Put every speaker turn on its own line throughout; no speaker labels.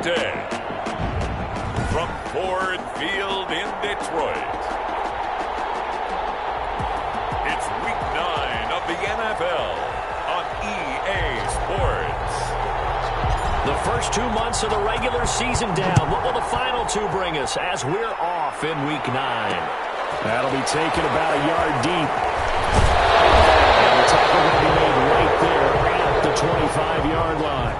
today, from Ford Field in Detroit, it's Week 9 of the NFL on EA Sports.
The first 2 months of the regular season down. What will the final 2 bring us as we're off in Week 9?
That'll be taken about a yard deep. And the tackle will be made right there at the 25-yard line.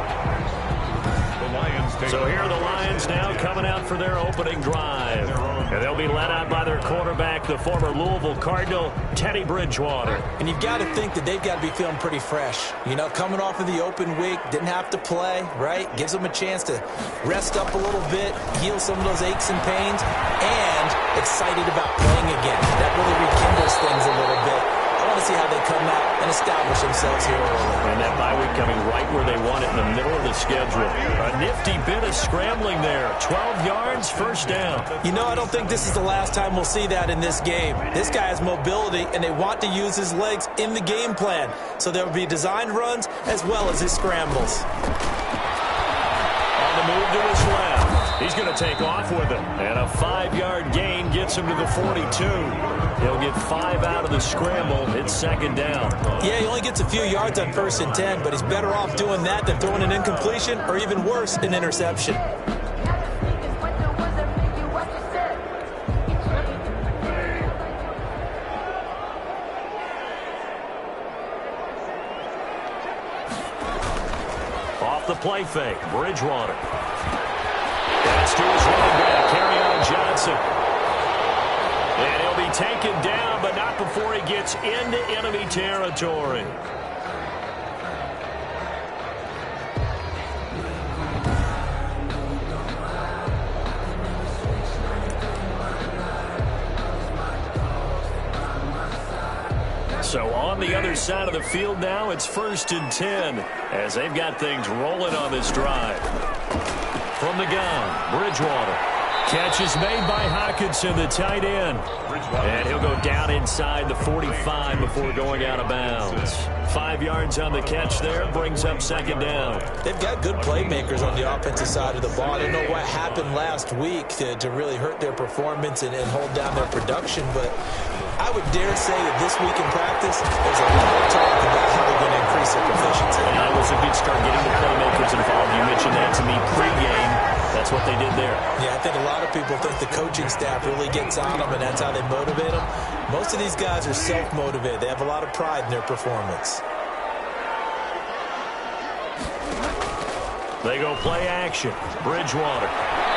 So here are the Lions now coming out for their opening drive. And they'll be led out by their quarterback, the former Louisville Cardinal, Teddy Bridgewater.
And you've got to think that they've got to be feeling pretty fresh. You know, coming off of the open week, didn't have to play, right? Gives them a chance to rest up a little bit, heal some of those aches and pains, and excited about playing again. That really rekindles things a little bit. I want to see how they come out and establish themselves here early.
And that bye week coming right where they want it, in the middle of the schedule. A nifty bit of scrambling there. 12 yards, first down.
You know, I don't think this is the last time we'll see that in this game. This guy has mobility, and they want to use his legs in the game plan. So there will be designed runs as well as his scrambles.
On the move to his left. He's going to take off with it. And a 5-yard gain gets him to the 42. He'll get 5 out of the scramble. It's second down.
Yeah, he only gets a few yards on 1st and 10, but he's better off doing that than throwing an incompletion or even worse, an interception.
Off the play fake, Bridgewater. Pass to his running back, Kerryon Johnson. And he'll be taken down, but not before he gets into enemy territory. So on the other side of the field now, it's 1st and 10 as they've got things rolling on this drive. From the gun, Bridgewater. Catch is made by Hockenson, the tight end. And he'll go down inside the 45 before going out of bounds. 5 yards on the catch there, brings up second down.
They've got good playmakers on the offensive side of the ball. I don't know what happened last week to really hurt their performance and hold down their production, but I would dare say that this week in practice, there's a lot of talk about how they're going to increase their proficiency.
And that was a good start getting the playmakers involved. You mentioned that to me pregame. That's what they did there.
Yeah, I think a lot of people think the coaching staff really gets on them, and that's how they motivate them. Most of these guys are self-motivated. They have a lot of pride in their performance.
They go play action. Bridgewater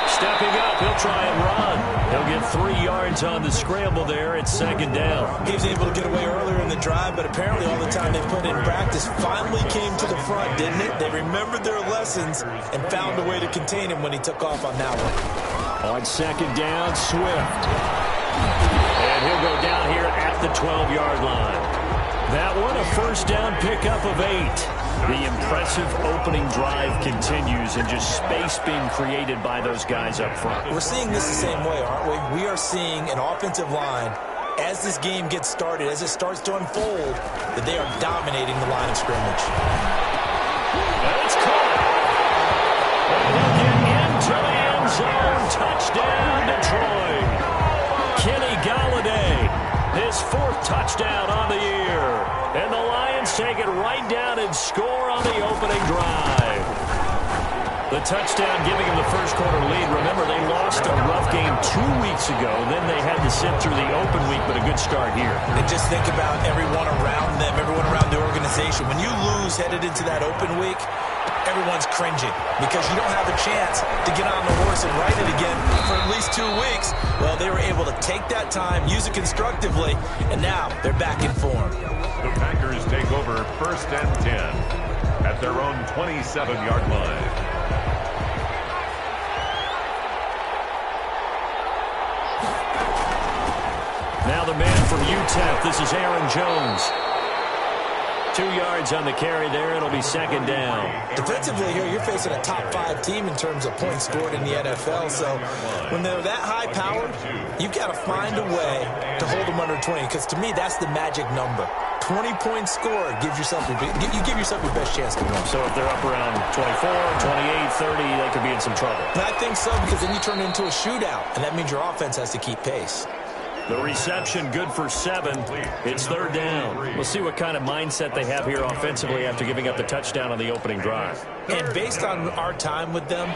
stepping up. He'll try and run. He'll get 3 yards on the scramble there. It's second down.
He was able to get away earlier in the drive, but apparently all the time they put in practice finally came to the front, didn't it? They remembered their lessons and found a way to contain him when he took off on that one.
On second down, Swift. And he'll go down here at the 12-yard line. That one, a first down pickup of 8. The impressive opening drive continues, and just space being created by those guys up front.
We're seeing this the same way, aren't we? We are seeing an offensive line, as this game gets started, as it starts to unfold, that they are dominating the line of scrimmage.
And it's caught. And they'll get into the end zone. Touchdown, Detroit. Kenny Golladay, his 4th touchdown on the year. And the Lions take it right down and score on the opening drive. The touchdown giving them the first quarter lead. Remember, they lost a rough game 2 weeks ago. Then they had to sit through the open week, but a good start here.
And just think about everyone around them, everyone around the organization. When you lose headed into that open week, everyone's cringing because you don't have a chance to get on the horse and ride it again for at least 2 weeks. Well, they were able to take that time, use it constructively, and now they're back in form.
The Packers take over 1st and 10 at their own 27-yard line.
Now the man from UTEP, this is Aaron Jones. 2 yards on the carry there. It'll be second down.
Defensively here, you're facing a top 5 team in terms of points scored in the NFL. So when they're that high-powered, you've got to find a way to hold them under 20. Because to me, that's the magic number. 20 points scored gives yourself you give yourself your best chance to win.
So if they're up around 24, 28, 30, they could be in some trouble.
And I think so, because then you turn it into a shootout, and that means your offense has to keep pace.
The reception good for 7. It's third down. We'll see what kind of mindset they have here offensively after giving up the touchdown on the opening drive.
And based on our time with them,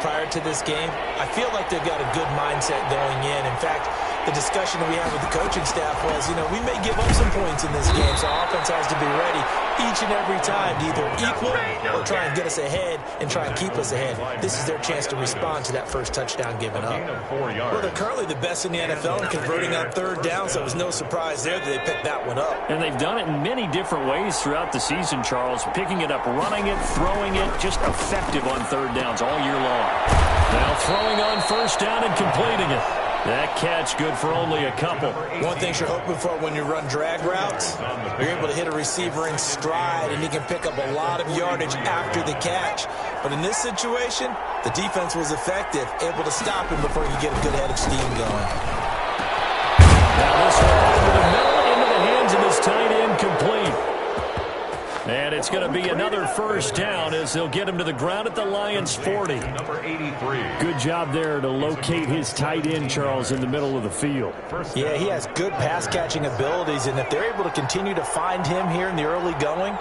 prior to this game, I feel like they've got a good mindset going in. In fact, the discussion that we had with the coaching staff was, we may give up some points in this game, so our offense has to be ready each and every time to either equal or try and get us ahead and try and keep us ahead. This is their chance to respond to that first touchdown given up. Well, they're currently the best in the NFL in converting on third down, so it was no surprise there that they picked that one up.
And they've done it in many different ways throughout the season, Charles. Picking it up, running it, throwing it, just effective on third downs all year long. Now throwing on first down and completing it. That catch good for only a couple.
One thing you're hoping for when you run drag routes, you're able to hit a receiver in stride, and he can pick up a lot of yardage after the catch. But in this situation, the defense was effective, able to stop him before he could get a good head of steam going.
Now this one over the middle into the hands of his tight end, complete. And it's going to be another first down as they'll get him to the ground at the Lions' 40.
Number 83.
Good job there to locate his tight end, Charles, in the middle of the field.
Yeah, he has good pass-catching abilities, and if they're able to continue to find him here in the early going,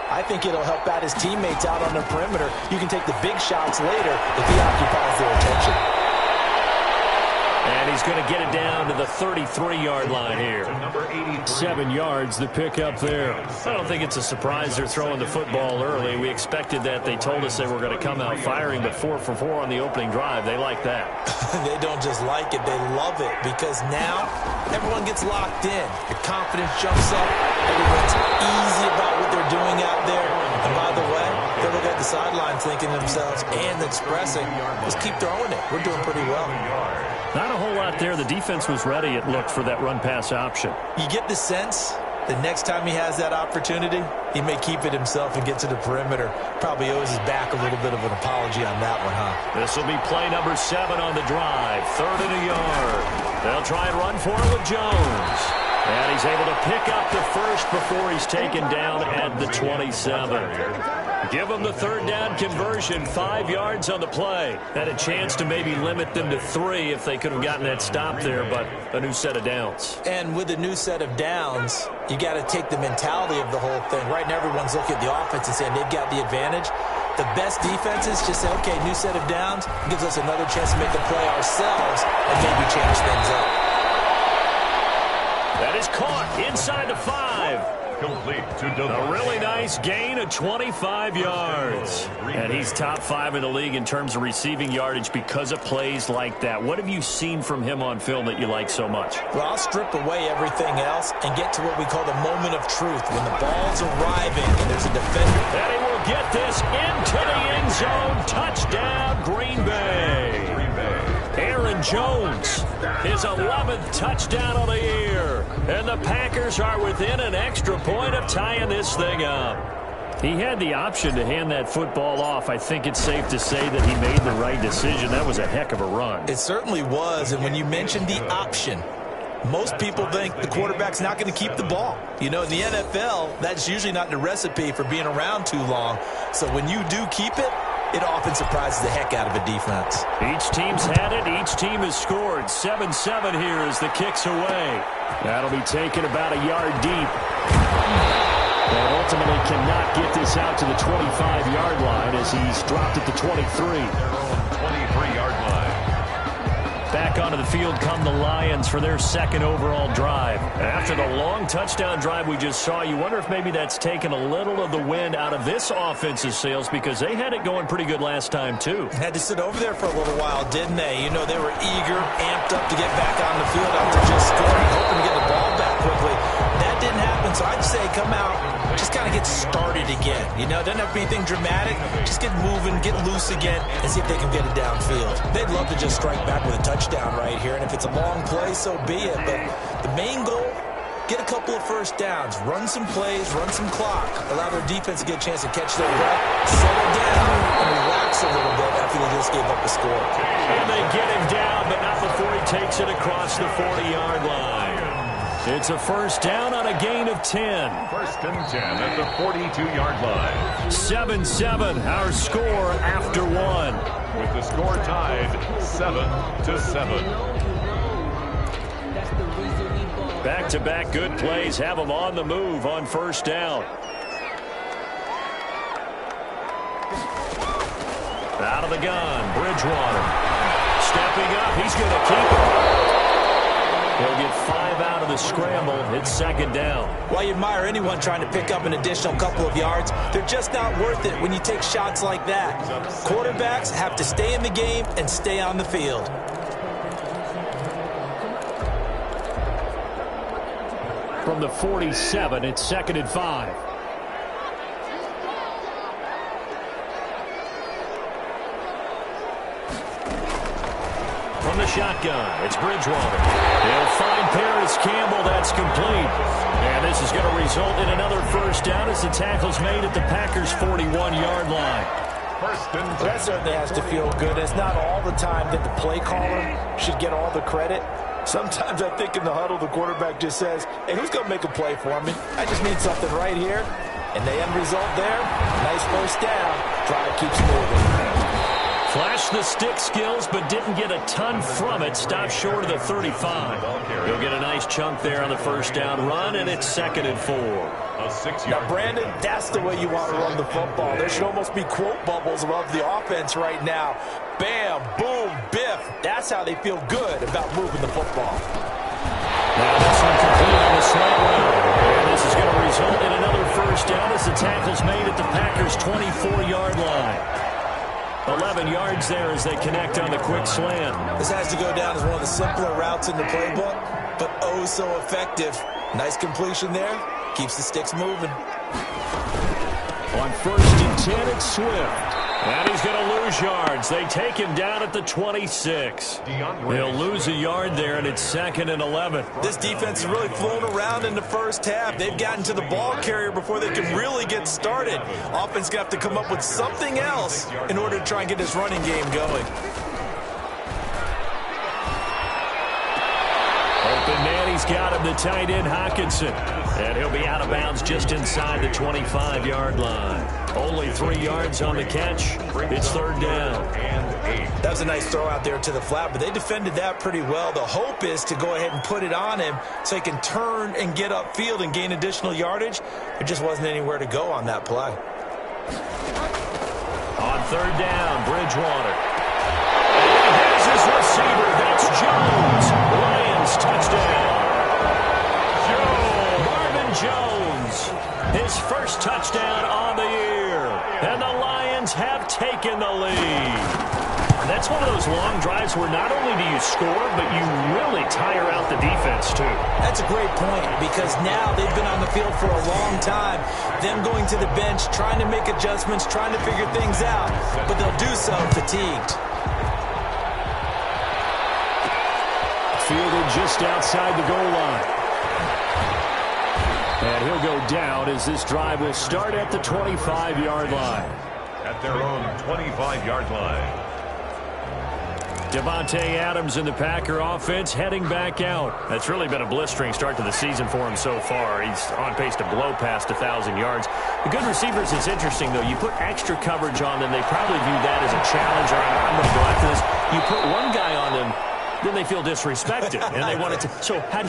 I think it'll help out his teammates out on the perimeter. You can take the big shots later if he occupies their attention.
And he's going to get it down to the 33-yard line here.
7 yards, the pickup there.
I don't think it's a surprise they're throwing the football early. We expected that. They told us they were going to come out firing, but 4 for 4 on the opening drive. They like that.
They don't just like it, they love it, because now everyone gets locked in. Your confidence jumps up. Everyone's easy about what they're doing out there. And by the way, they look at the sidelines thinking to themselves and expressing, let's keep throwing it. We're doing pretty well.
Not a whole lot there. The defense was ready, it looked, for that run-pass option.
You get the sense the next time he has that opportunity, he may keep it himself and get to the perimeter. Probably owes his back a little bit of an apology on that one, huh?
This will be play number 7 on the drive. 3rd and a yard. They'll try and run for it with Jones. And he's able to pick up the first before he's taken down at the 27. Give them the 3rd down conversion, 5 yards on the play. Had a chance to maybe limit them to 3 if they could have gotten that stop there, but a new set of downs.
And with a new set of downs, you got to take the mentality of the whole thing. Right now, everyone's looking at the offense and saying they've got the advantage. The best defenses just say, okay, new set of downs, gives us another chance to make a play ourselves and maybe change things up.
That is caught inside the 5.
Complete to
a really nice gain of 25 yards. And he's top 5 in the league in terms of receiving yardage because of plays like that. What have you seen from him on film that you like so much?
Well, I'll strip away everything else and get to what we call the moment of truth. When the ball's arriving and there's a defender.
And he will get this into the end zone. Touchdown, Green Bay. Aaron Jones, his 11th touchdown of the year. And the Packers are within an extra point of tying this thing up. He had the option to hand that football off. I think it's safe to say that he made the right decision. That was a heck of a run.
It certainly was. And when you mentioned the option, most people think the quarterback's not going to keep the ball. In the NFL, that's usually not the recipe for being around too long. So when you do keep it, it often surprises the heck out of a defense.
Each team's had it. Each team has scored. 7-7 here as the kick's away.
That'll be taken about a yard deep. And ultimately cannot get this out to the 25-yard line as he's dropped at the 23.
23-yard line.
Back onto the field come the Lions for their 2nd overall drive. After the long touchdown drive we just saw, you wonder if maybe that's taken a little of the wind out of this offense's sails, because they had it going pretty good last time too.
Had to sit over there for a little while, didn't they? They were eager, amped up to get back on the field after just scoring, hoping to get the ball back quickly. That didn't happen, so I'd say come out, just kind of get started again. Doesn't have to be anything dramatic. Just get moving, get loose again, and see if they can get it downfield. They'd love to just strike back with a touchdown right here, and if it's a long play, so be it. But the main goal, get a couple of first downs, run some plays, run some clock, allow their defense to get a chance to catch their breath, settle down, and relax a little bit after they just gave up a score.
And they get him down, but not before he takes it across the 40-yard line. It's a first down on a gain of 10.
First and 10 at the 42-yard line.
7-7, our score after one.
With the score tied 7-7.
Back-to-back good plays have them on the move on first down. Out of the gun, Bridgewater. Stepping up, he's going to keep it. He'll get 5 out of the scramble. It's second down.
Well, you admire anyone trying to pick up an additional couple of yards. They're just not worth it when you take shots like that. Quarterbacks have to stay in the game and stay on the field.
From the 47, it's 2nd and 5.
From the shotgun, it's Bridgewater. He'll find Paris Campbell. That's complete. And this is going to result in another first down as the tackle's made at the Packers' 41-yard line.
First and 10.
That certainly has to feel good. It's not all the time that the play caller should get all the credit. Sometimes I think in the huddle, the quarterback just says, hey, who's going to make a play for me? I just need something right here. And the end result there, nice first down. Drive keeps moving.
Flashed the stick skills, but didn't get a ton from it. Stopped short of the 35. He'll get a nice chunk there on the first down run, and it's 2nd and 4.
Now, Brandon, that's the way you want to run the football. There should almost be quote bubbles above the offense right now. Bam, boom, biff. That's how they feel good about moving the football.
Now this one complete on the slant route. And this is going to result in another first down as the tackle's made at the Packers' 24-yard line. 11 yards there as they connect on the quick slant.
This has to go down as one of the simpler routes in the playbook, but oh so effective. Nice completion there. Keeps the sticks moving.
On 1st and 10, it's Swift. And he's going to lose yards. They take him down at the 26. He'll lose a yard there, and it's 2nd and 11.
This defense has really flown around in the first half. They've gotten to the ball carrier before they can really get started. Offense going to have to come up with something else in order to try and get this running game going.
Open man, he's got him, the tight end, Hockenson. And he'll be out of bounds just inside the 25-yard line. Only 3 yards on the catch. It's 3rd down.
That was a nice throw out there to the flat, but they defended that pretty well. The hope is to go ahead and put it on him so he can turn and get upfield and gain additional yardage. There just wasn't anywhere to go on that play.
On 3rd down, Bridgewater. And here's his receiver. That's Jones. Lions touchdown. Marvin Jones, his first touchdown on the year. And the Lions have taken the lead. That's one of those long drives where not only do you score, but you really tire out the defense, too.
That's a great point because now they've been on the field for a long time. Them going to the bench, trying to make adjustments, trying to figure things out, but they'll do so fatigued.
Fielded just outside the goal line. And he'll go down as this drive will start at the 25-yard line.
At their own 25-yard line.
Davante Adams in the Packer offense heading back out. That's really been a blistering start to the season for him so far. He's on pace to blow past 1,000 yards. The good receivers, it's interesting, though. You put extra coverage on them, they probably view that as a challenge, or I'm going to go after this. You put one guy on them, then they feel disrespected, and they want it to. So how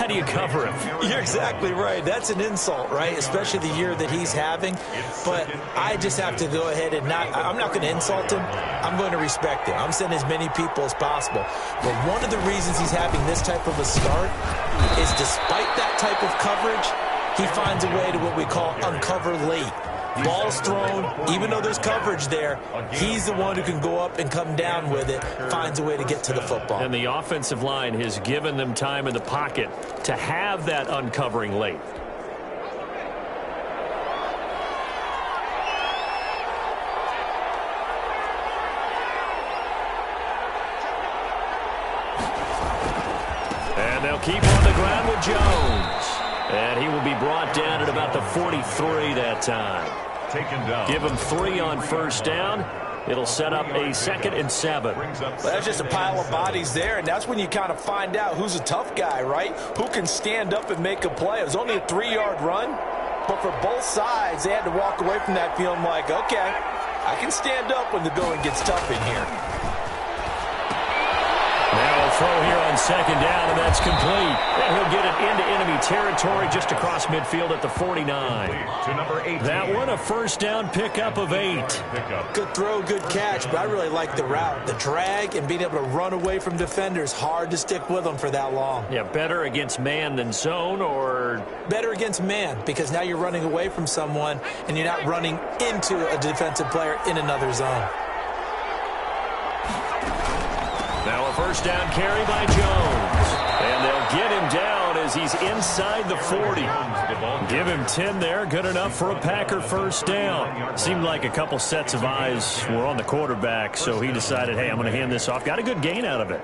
do you cover him?
You're exactly right. That's an insult, right? Especially the year that he's having. But I just have to go ahead and I'm not going to insult him. I'm going to respect him. I'm sending as many people as possible. But one of the reasons he's having this type of a start is despite that type of coverage, he finds a way to what we call uncover late. Ball's thrown, even though there's coverage there, he's the one who can go up and come down with it, finds a way to get to the football.
And the offensive line has given them time in the pocket to have that uncovering late. And they'll keep on the ground with Jones. And he will be brought down at about the 43 that time.
Taken down.
Give him 3 on first down. It'll set up a 2nd and 7.
Well, that's just a pile of bodies there, and that's when you kind of find out who's a tough guy, right? Who can stand up and make a play. It was only a 3-yard run, but for both sides, they had to walk away from that feeling like, okay, I can stand up when the going gets tough in here.
Now a throw here on 2nd down, and that's complete. And he'll get it into enemy territory just across midfield at the 49.
To number 18.
That one, a first down pickup of 8.
Good throw, good catch, but I really like the route. The drag and being able to run away from defenders, hard to stick with them for that long.
Yeah, better against man than zone, or?
Better against man, because now you're running away from someone and you're not running into a defensive player in another zone.
Now a first down carry by Jones. And they'll get him down as he's inside the 40. Give him 10 there. Good enough for a Packer first down. Seemed like a couple sets of eyes were on the quarterback, so he decided, hey, I'm going to hand this off. Got a good gain out of it.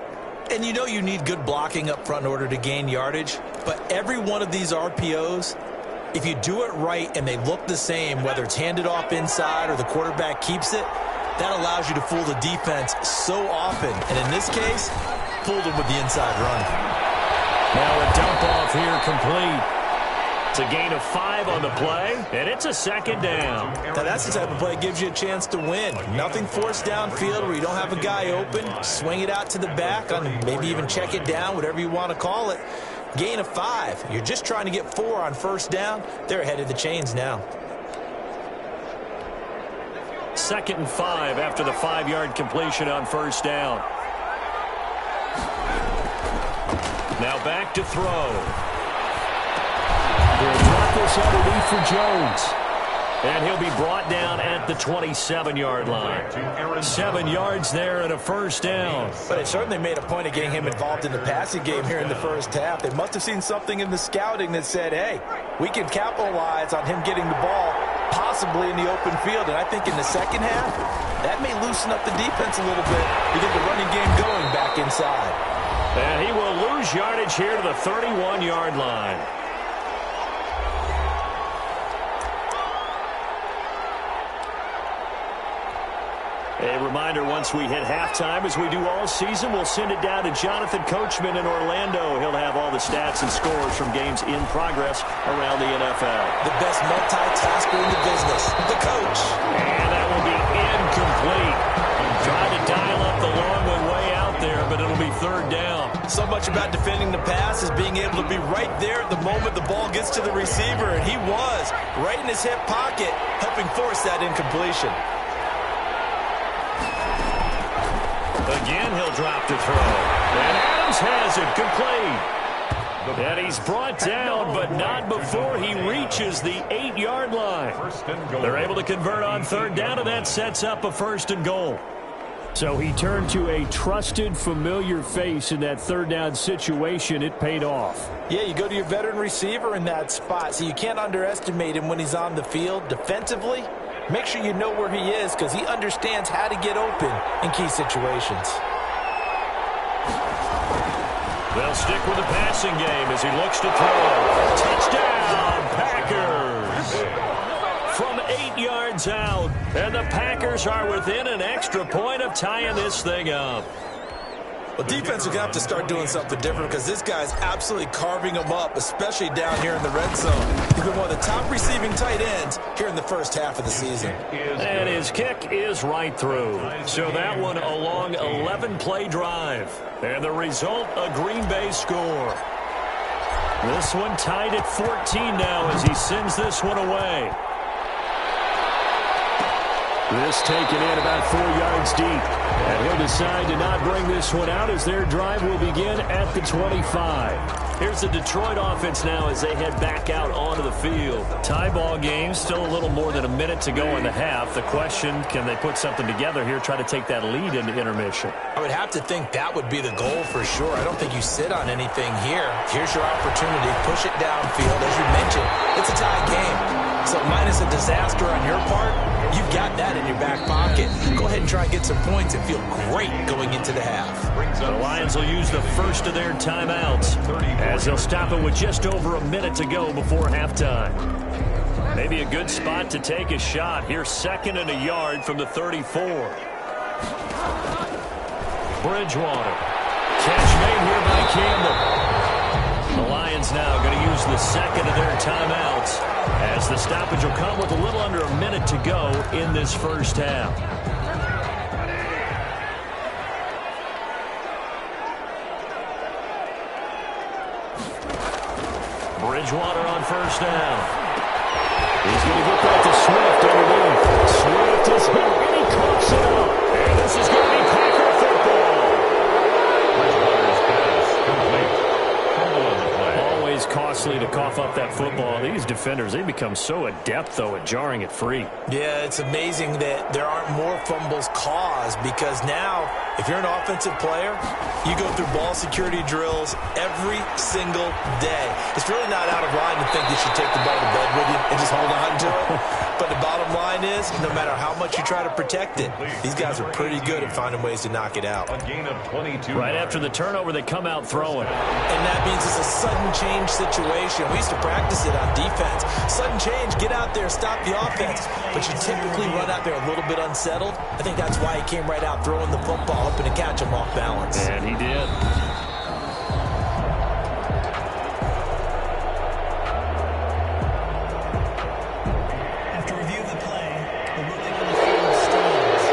And you know you need good blocking up front in order to gain yardage, but every one of these RPOs, if you do it right and they look the same, whether it's handed off inside or the quarterback keeps it, that allows you to fool the defense so often. And in this case, fooled them with the inside run.
Now a dump off here complete. It's a gain of 5 on the play, and it's a 2nd down.
Now that's the type of play that gives you a chance to win. Nothing forced downfield where you don't have a guy open. Swing it out to the back, on maybe even check it down, whatever you want to call it. Gain of 5. You're just trying to get 4 on first down. They're ahead of the chains now.
2nd and 5 after the 5-yard completion on first down. Now back to throw. They'll drop this underneath for Jones. And he'll be brought down at the 27-yard line. 7 yards there and a first down.
But it certainly made a point of getting him involved in the passing game here in the first half. They must have seen something in the scouting that said, hey, we can capitalize on him getting the ball possibly in the open field. And I think in the second half, that may loosen up the defense a little bit to get the running game going back inside.
And he will lose yardage here to the 31-yard line. A reminder, once we hit halftime, as we do all season, we'll send it down to Jonathan Coachman in Orlando. He'll have all the stats and scores from games in progress around the NFL.
The best multitasker in the business, the coach.
And that will be incomplete. Tried to dial up the long way out there, but it'll be 3rd down.
So much about defending the pass is being able to be right there at the moment the ball gets to the receiver, and he was right in his hip pocket, helping force that incompletion.
Again, he'll drop to throw. And Adams has it complete. And he's brought down, but not before he reaches the 8-yard line. They're able to convert on 3rd down, and that sets up a 1st and goal. So he turned to a trusted, familiar face in that 3rd down situation. It paid off.
Yeah, you go to your veteran receiver in that spot, so you can't underestimate him when he's on the field. Defensively, make sure you know where he is because he understands how to get open in key situations.
They'll stick with the passing game as he looks to throw. Touchdown, Packers! From 8 yards out, and the Packers are within an extra point of tying this thing up.
Well, defense are going to have to start doing something different because this guy's absolutely carving them up, especially down here in the red zone. He's been one of the top receiving tight ends here in the first half of the season.
And his kick is right through. So that one a long 11-play drive. And the result, a Green Bay score. This one tied at 14 now as he sends this one away. This taken in about 4 yards deep. And he'll decide to not bring this one out as their drive will begin at the 25. Here's the Detroit offense now as they head back out onto the field. Tie ball game, still a little more than a minute to go in the half. The question, can they put something together here, try to take that lead into intermission?
I would have to think that would be the goal for sure. I don't think you sit on anything here. Here's your opportunity. Push it downfield. As you mentioned, it's a tie game. So minus a disaster on your part, you've got that in in your back pocket. Go ahead and try and get some points and feel great going into the half.
The Lions will use the first of their timeouts as they'll stop it with just over a minute to go before halftime. Maybe a good spot to take a shot. Here's 2nd and a yard from the 34. Bridgewater. Catch made here by Campbell. The Lions now going to use the second of their timeouts as the stoppage will come with a little under a minute to go in this first half. Bridgewater on first down.
He's going to get that to Swift underneath. Swift is hit, and he coughs it up.
And this is going to be Packer football.
Bridgewater's pass complete. Fumble on the play.
Always costly to cough up that football. These defenders, they become so adept, though, at jarring it free.
Yeah, it's amazing that there aren't more fumbles caused because now, if you're an offensive player, you go through ball security drills every single day. It's really not out of line to think you should take the ball to bed with you and just hold on to it. But the bottom line is, no matter how much you try to protect it, these guys are pretty good at finding ways to knock it out.
A gain of 22.
Right after the turnover, they come out throwing.
And that means it's a sudden change situation. We used to practice it on defense. Sudden change, get out there, stop the offense. But you typically run out there a little bit unsettled. I think that's why he came right out throwing the football, hoping to catch him off balance.
And he did.
After review of the play, the ruling on the field stands.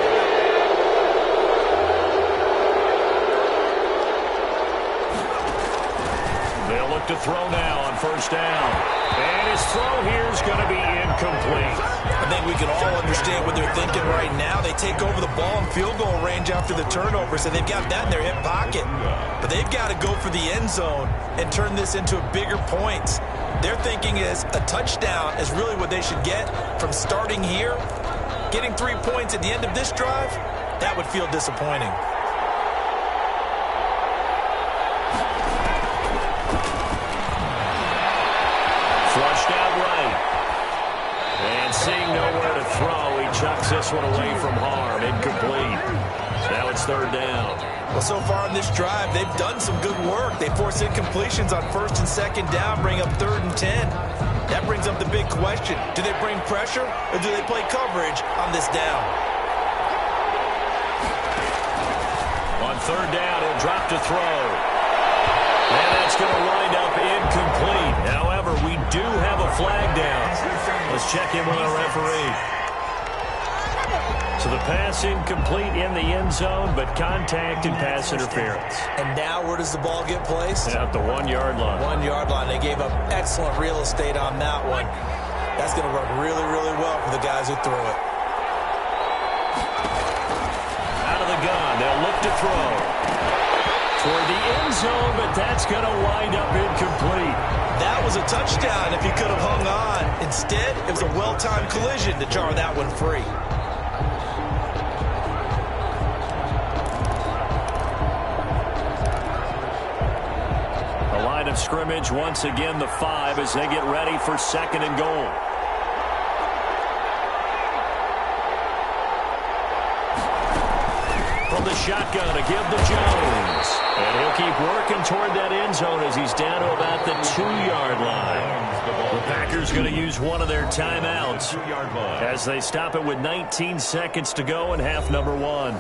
They'll look to throw now on first down. And his throw here is going to be incomplete.
I think we can all understand what they're thinking right now. They take over the ball in field goal range after the turnover, so they've got that in their hip pocket. But they've got to go for the end zone and turn this into a bigger point. Their thinking is a touchdown is really what they should get from starting here. Getting 3 points at the end of this drive, that would feel disappointing.
Flushed out right. And seeing nowhere to throw, he chucks this one away from harm. Incomplete. Now it's third down.
Well, so far in this drive, they've done some good work. They force incompletions on first and second down, bring up 3rd and 10. That brings up the big question. Do they bring pressure or do they play coverage on this down?
On third down, he'll drop to throw. And that's going to wind up incomplete. However, we do have a flag down. Let's check in with our referee. So the pass incomplete in the end zone, but contact and pass interference.
And now where does the ball get placed?
At the 1 yard line.
1 yard line. They gave up excellent real estate on that one. That's going to work really, really well for the guys who threw it.
Out of the gun, they'll look to throw. Toward the end zone, but that's going to wind up incomplete.
That was a touchdown if he could have hung on. Instead, it was a well-timed collision to jar that one free.
The line of scrimmage, once again, the 5 as they get ready for 2nd and goal. From the shotgun to give to Jones. And he'll keep working toward that end zone as he's down to about the 2 yard line. The Packers going to use one of their timeouts as they stop it with 19 seconds to go in half number 1.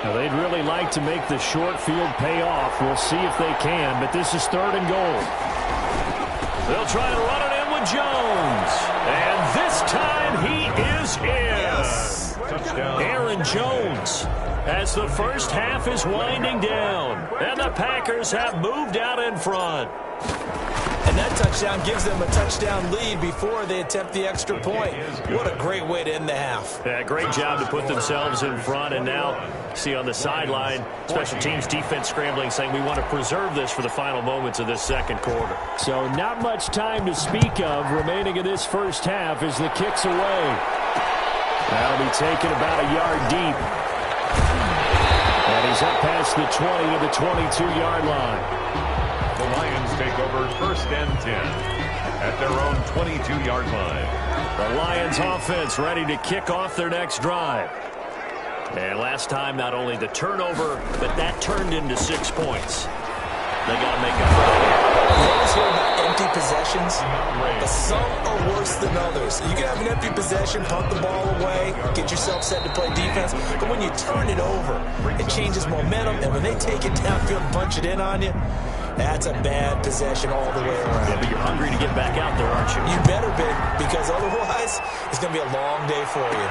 Now, they'd really like to make the short field pay off. We'll see if they can, but this is 3rd and goal.
They'll try to run it in with Jones. And this time he is in.
Yes.
Touchdown.
Aaron Jones, as the first half is winding down. And the Packers have moved out in front.
And that touchdown gives them a touchdown lead before they attempt the extra point. What a great way to end the half.
Yeah, great job to put themselves in front. And now, see on the sideline, special teams defense scrambling, saying we want to preserve this for the final moments of this second quarter.
So not much time to speak of remaining in this first half as the kick's away. That'll be taken about a yard deep. And he's up past the 20 to the 22-yard line.
The Lions take over 1st and 10. at their own 22-yard line.
The Lions offense ready to kick off their next drive.
And last time, not only the turnover, but that turned into 6 points. They got to make up for that.
You always hear about empty possessions, but some are worse than others. You can have an empty possession, punt the ball away, get yourself set to play defense, but when you turn it over, it changes momentum, and when they take it downfield and punch it in on you, that's a bad possession all the way around.
Yeah, but you're hungry to get back out there, aren't you?
You better be, because otherwise, it's going to be a long day for you.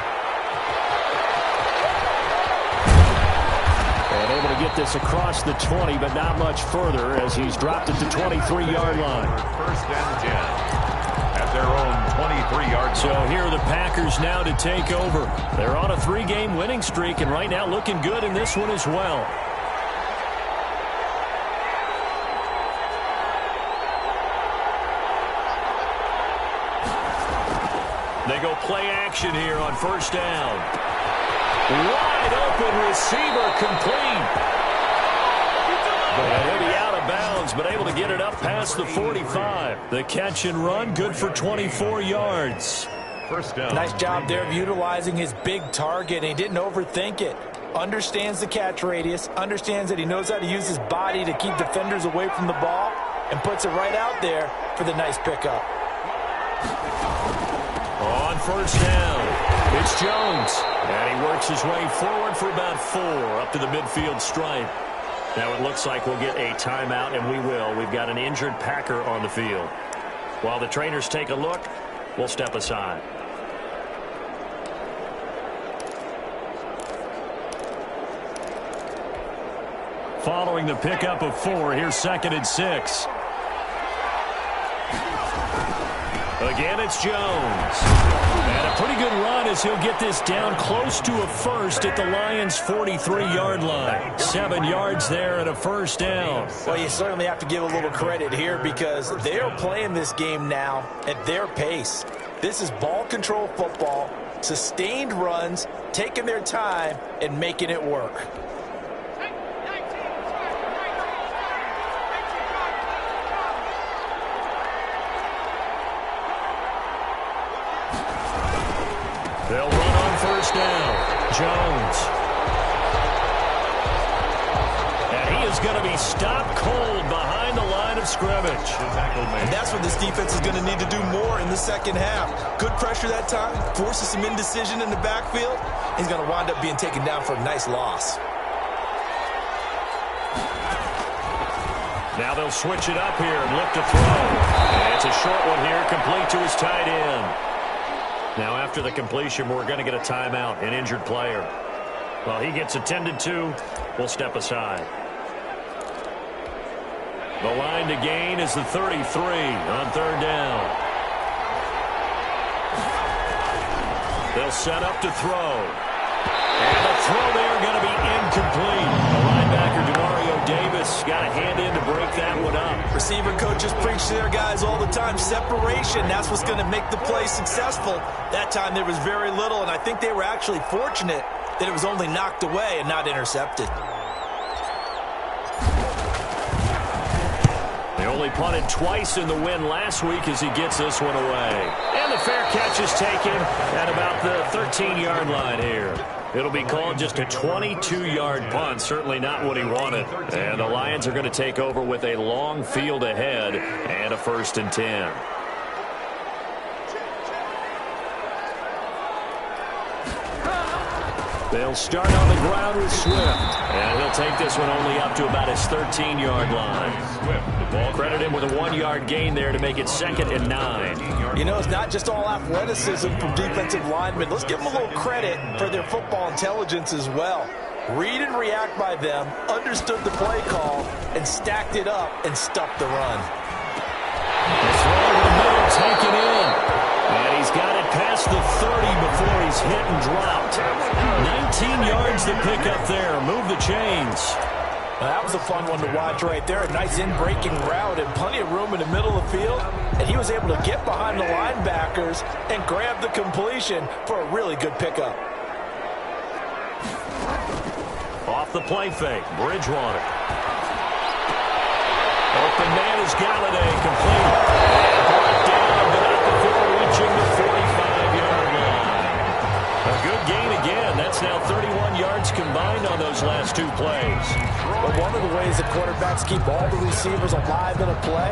And able to get this across the 20, but not much further as he's dropped at the 23-yard line.
First and 10 at their own 23-yard line.
So here are the Packers now to take over. They're on a 3-game winning streak, and right now looking good in this one as well. They go play action here on first down. Wide open receiver complete. And he'll be out of bounds, but able to get it up past the 45. The catch and run, good for 24 yards.
First down.
Nice job there of utilizing his big target. He didn't overthink it. Understands the catch radius, understands that he knows how to use his body to keep defenders away from the ball, and puts it right out there for the nice pickup.
On first down, it's Jones. And he works his way forward for about 4 up to the midfield stripe. Now it looks like we'll get a timeout, and we will. We've got an injured Packer on the field. While the trainers take a look, we'll step aside. Following the pickup of 4, here's 2nd and 6. Again, it's Jones. And a pretty good run as he'll get this down close to a first at the Lions' 43-yard line. 7 yards there and a first down.
Well, you certainly have to give a little credit here because they're playing this game now at their pace. This is ball control football, sustained runs, taking their time, and making it work.
They'll run on first down. Jones. And he is going to be stopped cold behind the line of scrimmage.
And that's what this defense is going to need to do more in the second half. Good pressure that time, forces some indecision in the backfield. He's going to wind up being taken down for a nice loss.
Now they'll switch it up here and look to throw. And it's a short one here, complete to his tight end. Now after the completion, we're going to get a timeout, an injured player. Well, he gets attended to. We'll step aside. The line to gain is the 33 on third down. They'll set up to throw. And the throw there going to be incomplete. The linebacker, Demario Davis, got a hand in to break that one up.
Receiver coaches preach to their guys all the time. Separation, that's what's going to make the play successful. That time there was very little, and I think they were actually fortunate that it was only knocked away and not intercepted.
They only punted twice in the win last week as he gets this one away. And the fair catch is taken at about the 13-yard line here. It'll be called just a 22-yard punt, certainly not what he wanted. And the Lions are going to take over with a long field ahead and a 1st and 10. They'll start on the ground with Swift. And he'll take this one only up to about his 13-yard line. Credit him with a 1-yard gain there to make it 2nd and 9.
You know, it's not just all athleticism from defensive linemen. Let's give them a little credit for their football intelligence as well. Read and react by them, understood the play call, and stacked it up and stuffed the run.
The throw in the middle taken in. And he's got it past the 30 before he's hit and dropped. 19 yards to pick up there. Move the chains.
Now, that was a fun one to watch right there. A nice in-breaking route and plenty of room in the middle of the field. And he was able to get behind the linebackers and grab the completion for a really good pickup.
Off the play fake, Bridgewater. Open man is Galladay, complete. And brought down
the quarterbacks keep all the receivers alive in a play.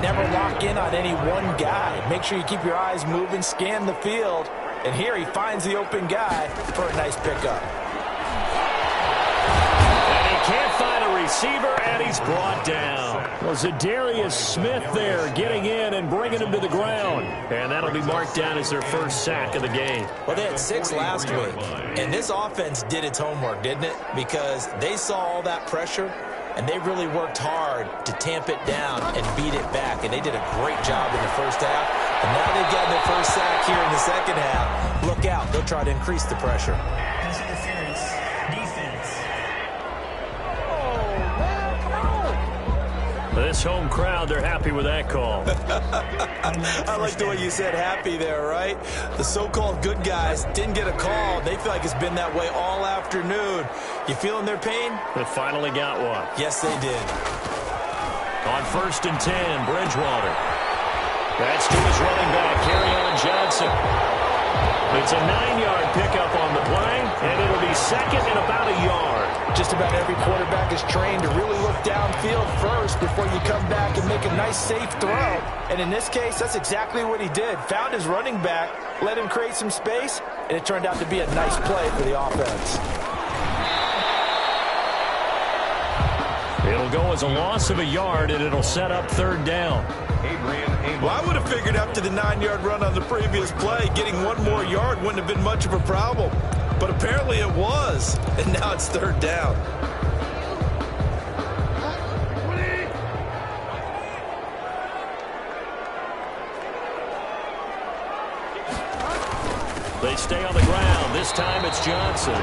Never lock in on any one guy. Make sure you keep your eyes moving, scan the field. And here he finds the open guy for a nice pickup.
And he can't find a receiver, and he's brought down. Well, Zadarius Smith there getting in and bringing him to the ground. And that'll be marked down as their first sack of the game.
Well, they had 6 last week. And this offense did its homework, didn't it? Because they saw all that pressure, and they really worked hard to tamp it down and beat it back. And they did a great job in the first half. And now they've gotten their first sack here in the second half. Look out. They'll try to increase the pressure.
Pass interference. Defense.
This home crowd, they're happy with that call.
I like the way you said happy there, right? The so-called good guys didn't get a call. They feel like it's been that way all afternoon. You feeling their pain?
They finally got one.
Yes, they did.
On 1st and 10, Bridgewater. That's to his running back, Kerryon Johnson. It's a 9-yard pickup on the play, and it'll be second and about a yard.
Just about every quarterback is trained to really look downfield first before you come back and make a nice, safe throw. And in this case, that's exactly what he did. Found his running back, let him create some space, and it turned out to be a nice play for the offense.
It'll go as a loss of a yard, and it'll set up 3rd down.
Well, I would have figured after the 9-yard run on the previous play, getting 1 more yard wouldn't have been much of a problem. But apparently it was, and now it's 3rd down.
They stay on the ground. This time it's Johnson.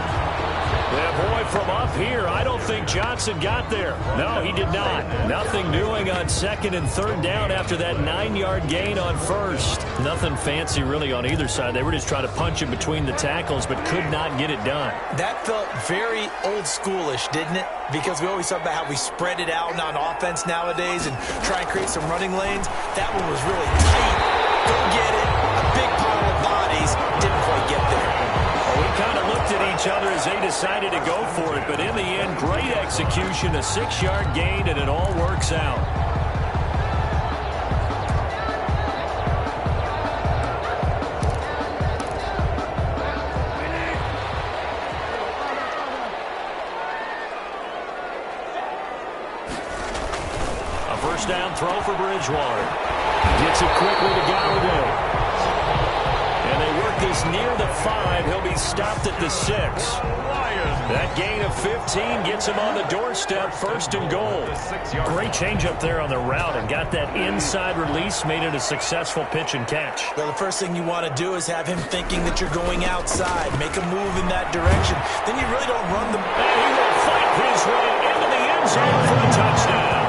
Yeah, boy, from up here, I don't think Johnson got there. No, he did not. Nothing doing on 2nd and 3rd down after that 9-yard gain on 1st. Nothing fancy really on either side. They were just trying to punch it between the tackles, but could not get it done.
That felt very old schoolish, didn't it? Because we always talk about how we spread it out on offense nowadays and try and create some running lanes. That one was really tight. Go get it. A big pile of bodies. Didn't quite get there.
We kind of looked at each other as they decided to go for it, but in the end, great execution, a 6-yard gain, and it all works out. A 1st down throw for Bridgewater. Gets it quickly to Galladay. And they work this near the 5. He'll be stopped at the 6. That gain of 15 gets him on the doorstep, 1st and goal. Great change up there on the route and got that inside release, made it a successful pitch and catch.
Well, the first thing you want to do is have him thinking that you're going outside. Make a move in that direction. Then you really don't run the...
And he will fight his way into the end zone for the touchdown.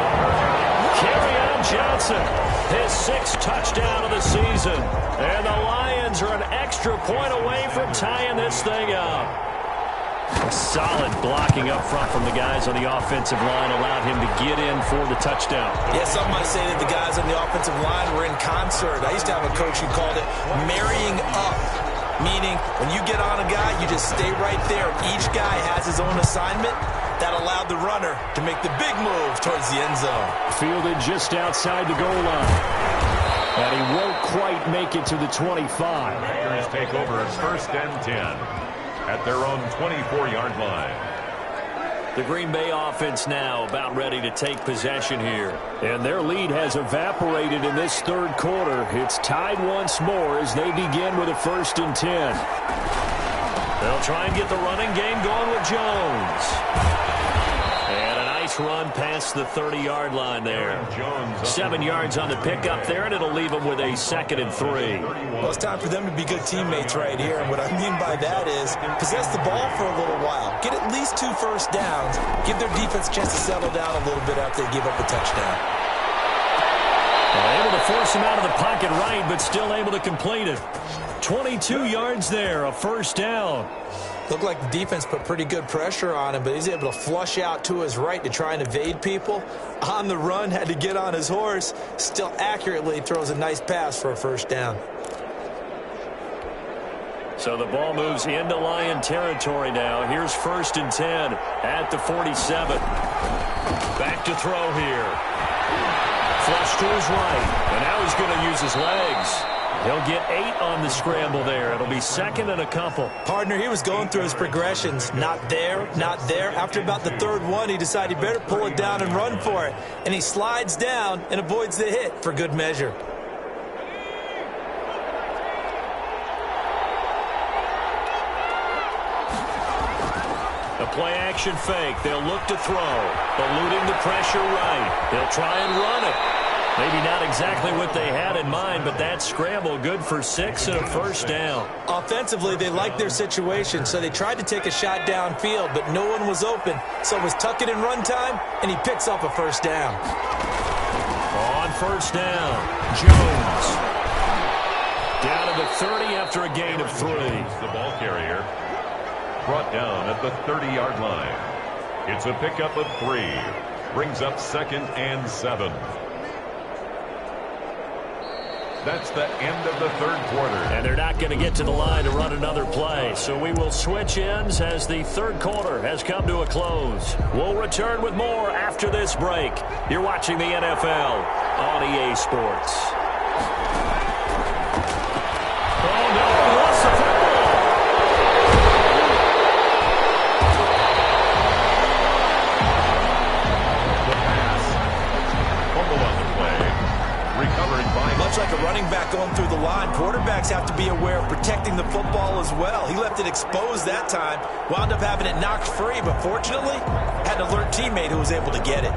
Kerryon Johnson, his 6th touchdown of the season. And the Lions are an extra point away from tying this thing up. Solid blocking up front from the guys on the offensive line allowed him to get in for the touchdown.
Yeah, some might say that the guys on the offensive line were in concert. I used to have a coach who called it marrying up, meaning when you get on a guy, you just stay right there. Each guy has his own assignment. That allowed the runner to make the big move towards the end zone.
Fielded just outside the goal line. And he won't quite make it to the 25.
Packers take over 1st and 10 at their own 24-yard line.
The Green Bay offense now about ready to take possession here. And their lead has evaporated in this 3rd quarter. It's tied once more as they begin with a 1st and 10. They'll try and get the running game going with Jones. And a nice run past the 30-yard line there. 7 yards on the pickup there, and it'll leave them with a 2nd and 3.
Well, it's time for them to be good teammates right here. And what I mean by that is possess the ball for a little while. Get at least 2 first downs. Give their defense a chance to settle down a little bit after they give up a touchdown.
Able to force him out of the pocket right, but still able to complete it. 22 yards there, a 1st down.
Looked like the defense put pretty good pressure on him, but he's able to flush out to his right to try and evade people. On the run, had to get on his horse. Still accurately throws a nice pass for a 1st down.
So the ball moves into Lion territory now. Here's 1st and 10 at the 47. Back to throw here. Flush to his right. And now he's going to use his legs. He'll get 8 on the scramble there. It'll be 2nd and a couple.
Partner, he was going through his progressions. Not there, not there. After about the 3rd one, he decided he better pull it down and run for it. And he slides down and avoids the hit for good measure.
A play-action fake. They'll look to throw. Eluding the pressure right. They'll try and run it. Maybe not exactly what they had in mind, but that scramble good for 6 and a 1st down.
Offensively, they liked their situation, so they tried to take a shot downfield, but no one was open. So it was tuck it and run time, and he picks up a 1st down.
On 1st down, Jones. Down to the 30 after a gain of 3.
The ball carrier brought down at the 30-yard line. It's a pickup of 3. Brings up 2nd and 7. That's the end of the 3rd quarter.
And they're not going to get to the line to run another play. So we will switch ends as the 3rd quarter has come to a close. We'll return with more after this break. You're watching the NFL on EA Sports. Oh, no. What's the football?
The pass. Fumble on the play. Recovered by...
Much like a running back going through the line, quarterbacks have to be aware of protecting the football as well. He left it exposed that time, wound up having it knocked free, but fortunately, had an alert teammate who was able to get it.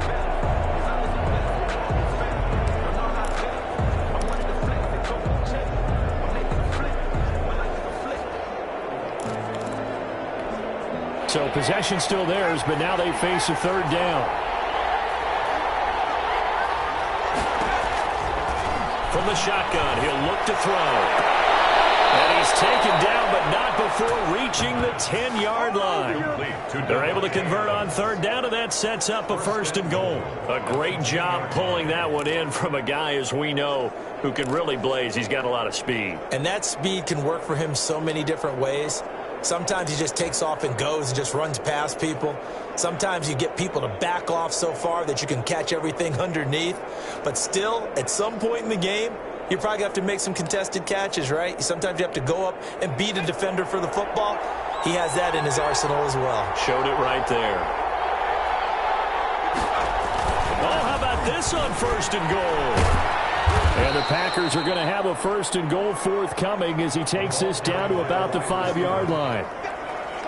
So possession still theirs, but now they face a 3rd down.
From the shotgun, he'll look to throw. And he's taken down, but not before reaching the 10-yard line. They're able to convert on 3rd down, and that sets up a 1st and goal. A great job pulling that one in from a guy, as we know, who can really blaze. He's got a lot of speed.
And that speed can work for him so many different ways. Sometimes he just takes off and goes and just runs past people. Sometimes you get people to back off so far that you can catch everything underneath. But still, at some point in the game, you probably have to make some contested catches, right? Sometimes you have to go up and beat a defender for the football. He has that in his arsenal as well.
Showed it right there. Oh, how about this on 1st and goal?
And the Packers are going to have a 1st and goal forthcoming as he takes this down to about the 5-yard line.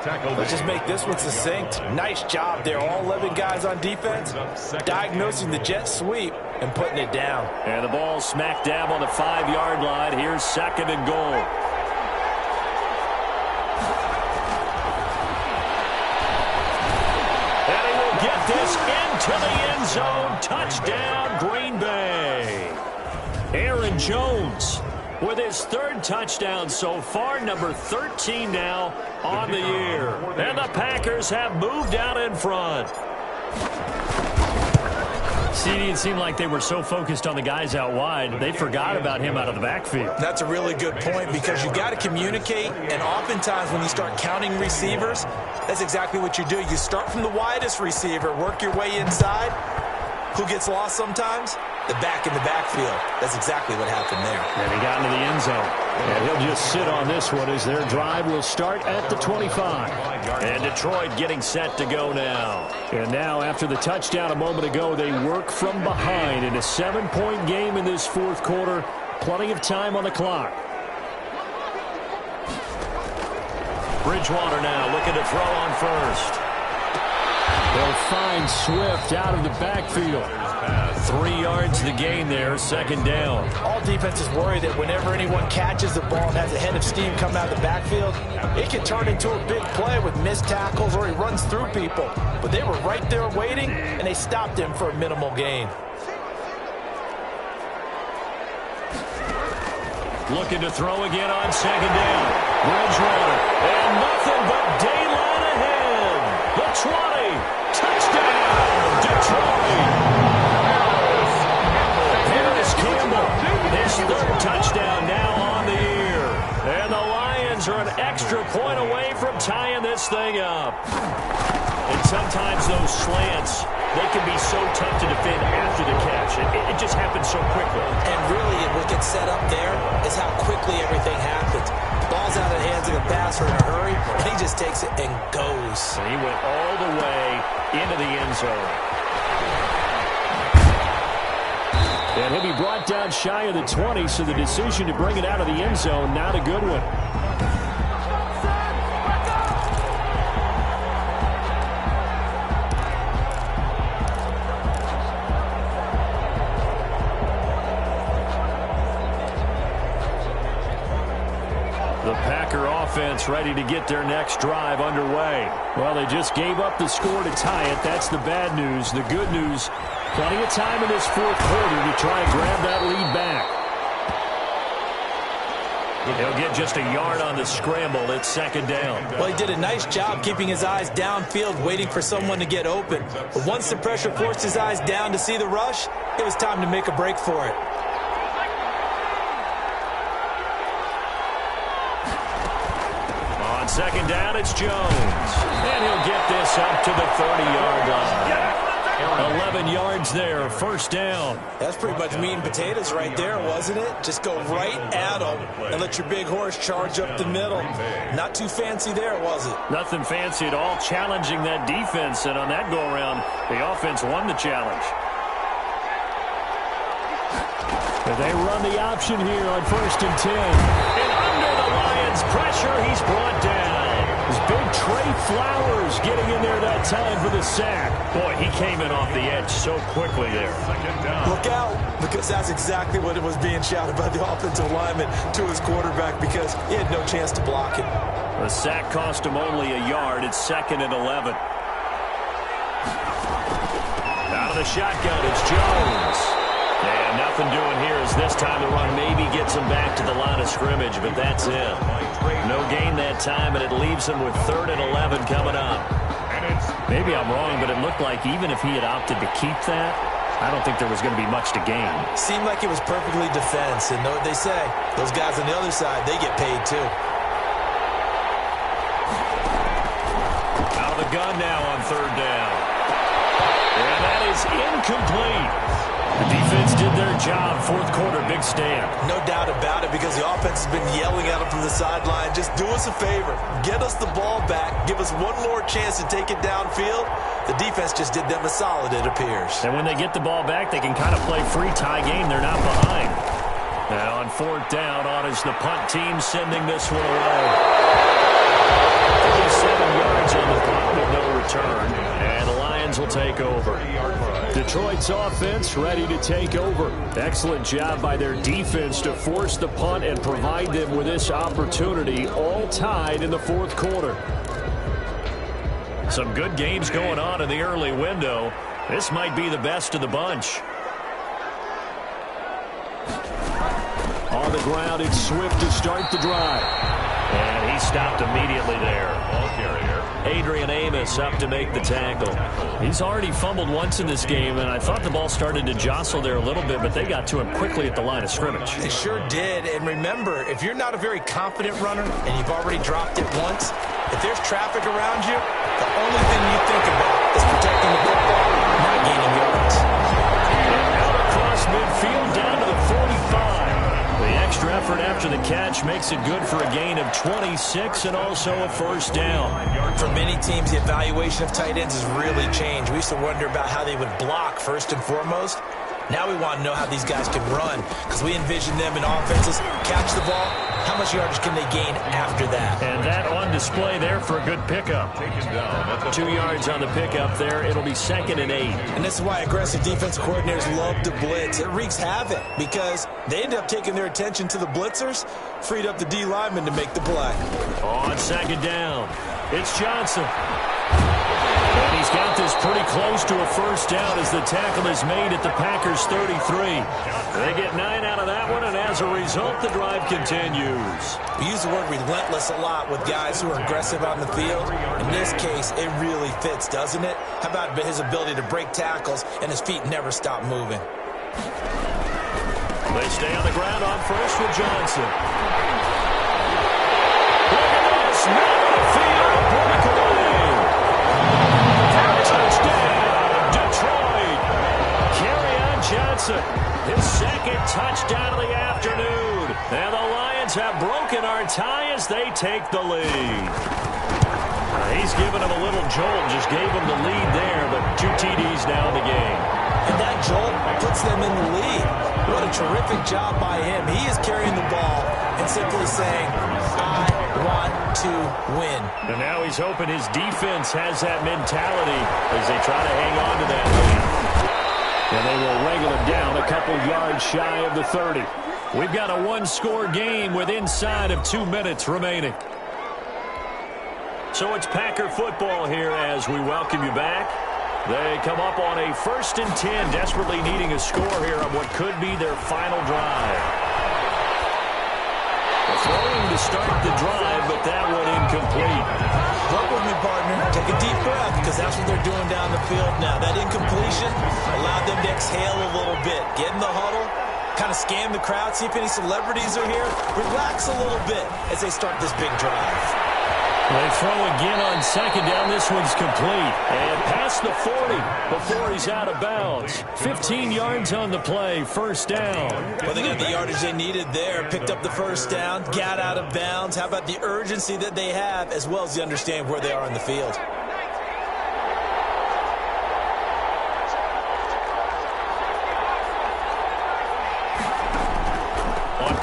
Let's just make this one succinct. Nice job there, all 11 guys on defense, diagnosing the jet sweep and putting it down.
And the ball smack dab on the 5-yard line. Here's 2nd and goal. And he will get this into the end zone. Touchdown, Green Bay. Aaron Jones with his 3rd touchdown so far, number 13 now on the year. And the Packers have moved out in front.
CD, it seemed like they were so focused on the guys out wide, they forgot about him out of the backfield.
That's a really good point because you got to communicate, and oftentimes when you start counting receivers, that's exactly what you do. You start from the widest receiver, work your way inside. Who gets lost sometimes? The back in the backfield. That's exactly what happened there.
And he got into the end zone. And he'll just sit on this one as their drive will start at the 25.
And Detroit getting set to go now.
And now, after the touchdown a moment ago, they work from behind in a 7-point game in this 4th quarter. Plenty of time on the clock.
Bridgewater now looking to throw on 1st.
They'll find Swift out of the backfield.
3 yards to gain there, 2nd down.
All defenses worry that whenever anyone catches the ball and has a head of steam come out of the backfield, it can turn into a big play with missed tackles or he runs through people. But they were right there waiting, and they stopped him for a minimal gain.
Looking to throw again on 2nd down. Bridgewater, and nothing but daylight ahead. The 20. Touchdown, Detroit. Paris Campbell, his 3rd touchdown now on the year. And the Lions Lions are an extra point away from tying this thing up. And sometimes those slants, they can be so tough to defend after the catch. It just happens so quickly.
And really, what gets set up there is how quickly everything happens. Ball's out of the hands of the passer in a hurry, and he just takes it and goes.
And he went all the way into the end zone. And he'll be brought down shy of the 20, so the decision to bring it out of the end zone, not a good one. The Packer offense ready to get their next drive underway. Well, they just gave up the score to tie it. That's the bad news. The good news, plenty of time in this fourth quarter to try and grab that lead back. He'll get just a yard on the scramble. It's second down.
Well, he did a nice job keeping his eyes downfield, waiting for someone to get open. But once the pressure forced his eyes down to see the rush, it was time to make a break for it.
On second down, it's Jones. And he'll get this up to the 30-yard line. 11 yards there, first down.
That's pretty much meat and potatoes right there, wasn't it? Just go right at them and let your big horse charge up the middle. Not too fancy there, was it?
Nothing fancy at all, challenging that defense. And on that go-around, the offense won the challenge. But they run the option here on 1st and 10. And under the Lions' pressure, he's brought down. His big Trey Flowers getting in there that time for the sack. Boy, he came in off the edge so quickly there.
Look out, because that's exactly what it was being shouted by the offensive lineman to his quarterback, because he had no chance to block it.
The sack cost him only a yard. It's 2nd and 11. Out of the shotgun, it's Jones. And nothing doing here as this time the run maybe gets him back to the line of scrimmage, but that's it. No gain that time, and it leaves him with 3rd and 11 coming up. Maybe I'm wrong, but it looked like even if he had opted to keep that, I don't think there was going to be much to gain.
Seemed like it was perfectly defense, and know what they say? Those guys on the other side, they get paid too.
Out of the gun now on 3rd down. And that is incomplete. The defense did their job. 4th quarter, big stand.
No doubt about it, because the offense has been yelling at them from the sideline. Just do us a favor. Get us the ball back. Give us one more chance to take it downfield. The defense just did them a solid, it appears.
And when they get the ball back, they can kind of play free tie game. They're not behind. Now on 4th down, on is the punt team sending this one away. 37 yards on the punt with no return. And the Lions will take over. Detroit's offense ready to take over. Excellent job by their defense to force the punt and provide them with this opportunity, all tied in the 4th quarter. Some good games going on in the early window. This might be the best of the bunch. On the ground, it's Swift to start the drive. And he stopped immediately there. Ball carrier Adrian Amos up to make the tackle. He's already fumbled once in this game, and I thought the ball started to jostle there a little bit, but they got to him quickly at the line of scrimmage.
They sure did. And remember, if you're not a very confident runner and you've already dropped it once, if there's traffic around you, the only thing you think about is protecting the football, not gaining yards.
Out across midfield, down to the 45. The extra effort after the catch makes it good for a gain of 26 and also a first down.
For many teams, the evaluation of tight ends has really changed. We used to wonder about how they would block first and foremost. Now we want to know how these guys can run, because we envision them in offenses catch the ball. How much yardage can they gain after that?
And that on display there for a good pickup. 2 yards on the pickup there. It'll be 2nd and 8.
And this is why aggressive defensive coordinators love to blitz. It wreaks havoc because they end up taking their attention to the blitzers, freed up the D lineman to make the play.
On 2nd down, it's Johnson. And he's got this pretty close to a first down as the tackle is made at the Packers' 33. They get 9 out of that one, and as a result, the drive continues.
We use the word relentless a lot with guys who are aggressive on the field. In this case, it really fits, doesn't it? How about his ability to break tackles and his feet never stop moving?
They stay on the ground on first with Johnson. have broken our tie as they take the lead. He's given him a little jolt, just gave him the lead there, but 2 TDs now in the game.
And that jolt puts them in the lead. What a terrific job by him. He is carrying the ball and simply saying, I want to win.
And now he's hoping his defense has that mentality as they try to hang on to that lead. And they will wrangle him down a couple yards shy of the 30. We've got a one-score game with inside of 2 minutes remaining. So it's Packer football here as we welcome you back. They come up on a 1st and 10, desperately needing a score here on what could be their final drive. Throwing to start the drive, but that one incomplete.
Work with me, partner. Take a deep breath, because that's what they're doing down the field now. That incompletion allowed them to exhale a little bit. Get in the huddle, kind of scan the crowd, see if any celebrities are here. Relax a little bit as they start this big drive.
They throw again on 2nd down. This one's complete. And past the 40 before he's out of bounds. 15 yards on the play, 1st down.
Well, they got the yardage they needed there. Picked up the 1st down, got out of bounds. How about the urgency that they have, as well as the understand where they are on the field?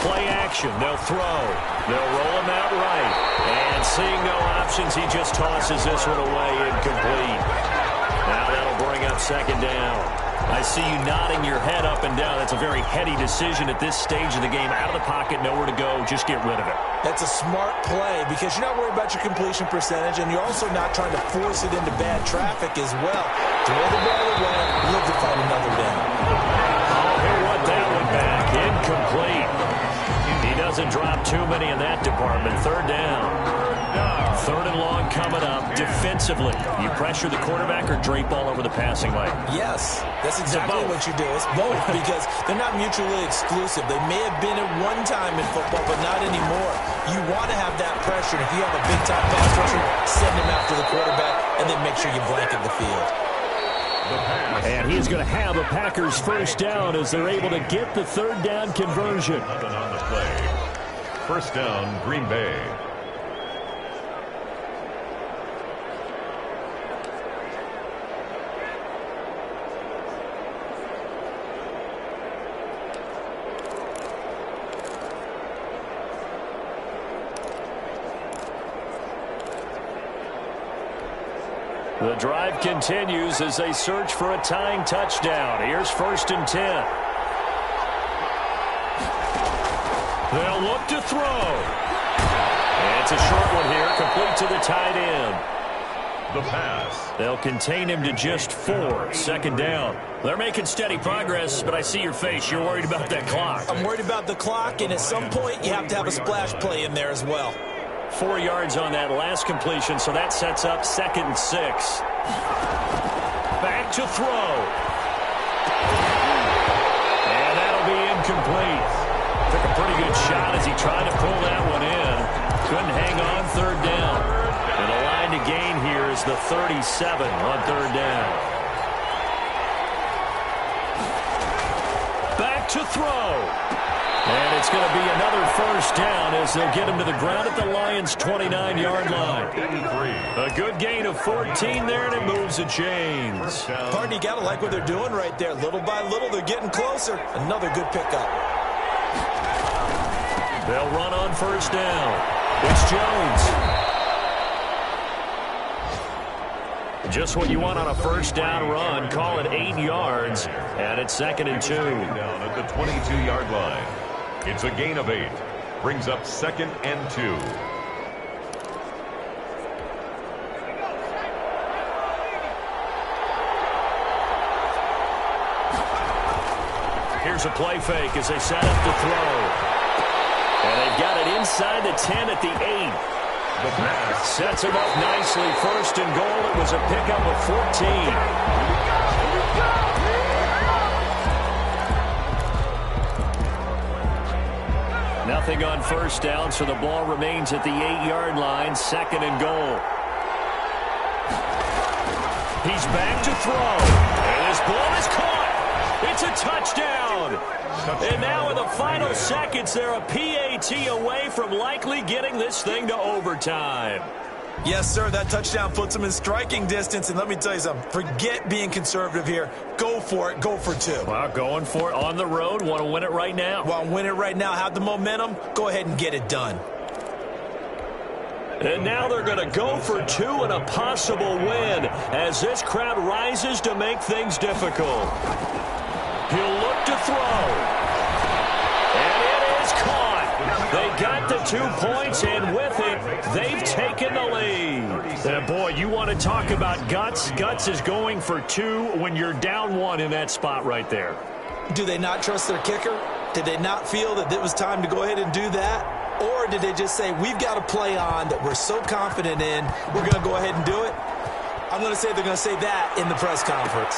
Play action, they'll throw. They'll roll him out right. And seeing no options, he just tosses this one away incomplete. Now that'll bring up 2nd down. I see you nodding your head up and down. That's a very heady decision at this stage of the game. Out of the pocket, nowhere to go. Just get rid of it.
That's a smart play because you're not worried about your completion percentage, and you're also not trying to force it into bad traffic as well. Throw the ball away, live to find another down.
Oh, he'll want that one back. Incomplete. He doesn't drop too many in that department. 3rd down. 3rd and long coming up. Defensively, you pressure the quarterback or drape all over the passing lane?
Yes, that's exactly what you do. It's both because they're not mutually exclusive. They may have been at one time in football, but not anymore. You want to have that pressure. If you have a big-time pass rusher, send him after the quarterback, and then make sure you blanket the field.
And he is going to have a Packers 1st down as they're able to get the 3rd down conversion.
On the play. 1st down, Green Bay.
The drive continues as they search for a tying touchdown. Here's 1st and 10. They'll look to throw. And it's a short one here, complete to the tight end.
The pass.
They'll contain him to just 4. 2nd down. They're making steady progress, but I see your face. You're worried about that clock.
I'm worried about the clock, and at some point, you have to have a splash play in there as well.
4 yards on that last completion, so that sets up 2nd and 6. Back to throw. And that'll be incomplete. Took a pretty good shot as he tried to pull that one in. Couldn't hang on 3rd down. And the line to gain here is the 37 on 3rd down. Back to throw. And it's going to be another 1st down as they'll get him to the ground at the Lions' 29-yard line. A good gain of 14 there, and it moves the chains.
Partner, you got to like what they're doing right there. Little by little, they're getting closer. Another good pickup.
They'll run on 1st down. It's Jones. Just what you want on a 1st down run. Call it 8 yards, and it's 2nd and 2.
Down at the 22-yard line. It's a gain of 8. Brings up 2nd and 2.
Here's a play fake as they set up to throw. And they've got it inside the 10 at the 8.
The pass.
Sets him up nicely. 1st and goal. It was a pickup of 14. Nothing on 1st down, so the ball remains at the 8-yard line. 2nd and goal. He's back to throw. And his ball is caught. It's a touchdown. And now in the final seconds, they're a PAT away from likely getting this thing to overtime.
Yes, sir, that touchdown puts them in striking distance. And let me tell you something, forget being conservative here. Go for it. Go for two.
Well, going for it on the road. Want to win it right now.
Want to win it right now. Have the momentum. Go ahead and get it done.
And now they're going to go for two and a possible win as this crowd rises to make things difficult. He'll look to throw. And it is caught. They got the 2 points, and with it, they've taken the lead. And boy, you want to talk about guts. Guts is going for two when you're down one in that spot right there.
Do they not trust their kicker? Did they not feel that it was time to go ahead and do that? Or did they just say, we've got a play on that we're so confident in, we're going to go ahead and do it? I'm going to say they're going to say that in the press conference.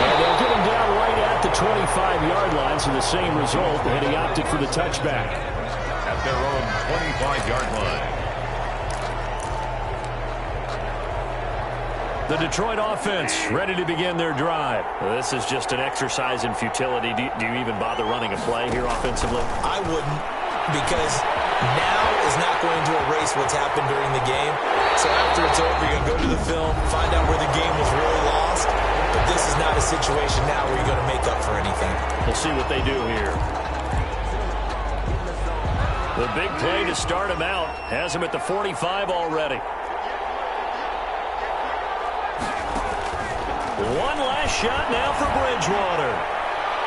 And they'll get him down right at the 25-yard line, so the same result, and he opted for the touchback.
At their own 25-yard line.
The Detroit offense ready to begin their drive. This is just an exercise in futility. Do you even bother running a play here offensively?
I wouldn't, because now is not going to erase what's happened during the game. So after it's over, you're going to go to the film, find out where the game was really lost. But this is not a situation now where you're going to make up for anything.
We'll see what they do here. The big play to start him out has him at the 45 already. One last shot now for Bridgewater.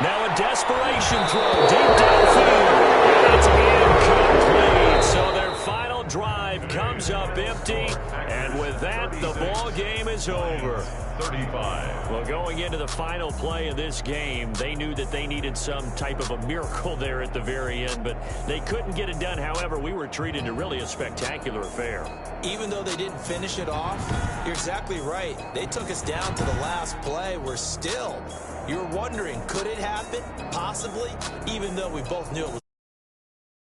Now a desperation throw deep downfield. And it's incomplete. So their final drive comes up empty. And with that, the ball game is over.
35.
Well, going into the final play of this game, they knew that they needed some type of a miracle there at the very end, but they couldn't get it done. However, we were treated to really a spectacular affair.
Even though they didn't finish it off, you're exactly right. They took us down to the last play. We're still, you're wondering, could it happen? Possibly, even though we both knew it was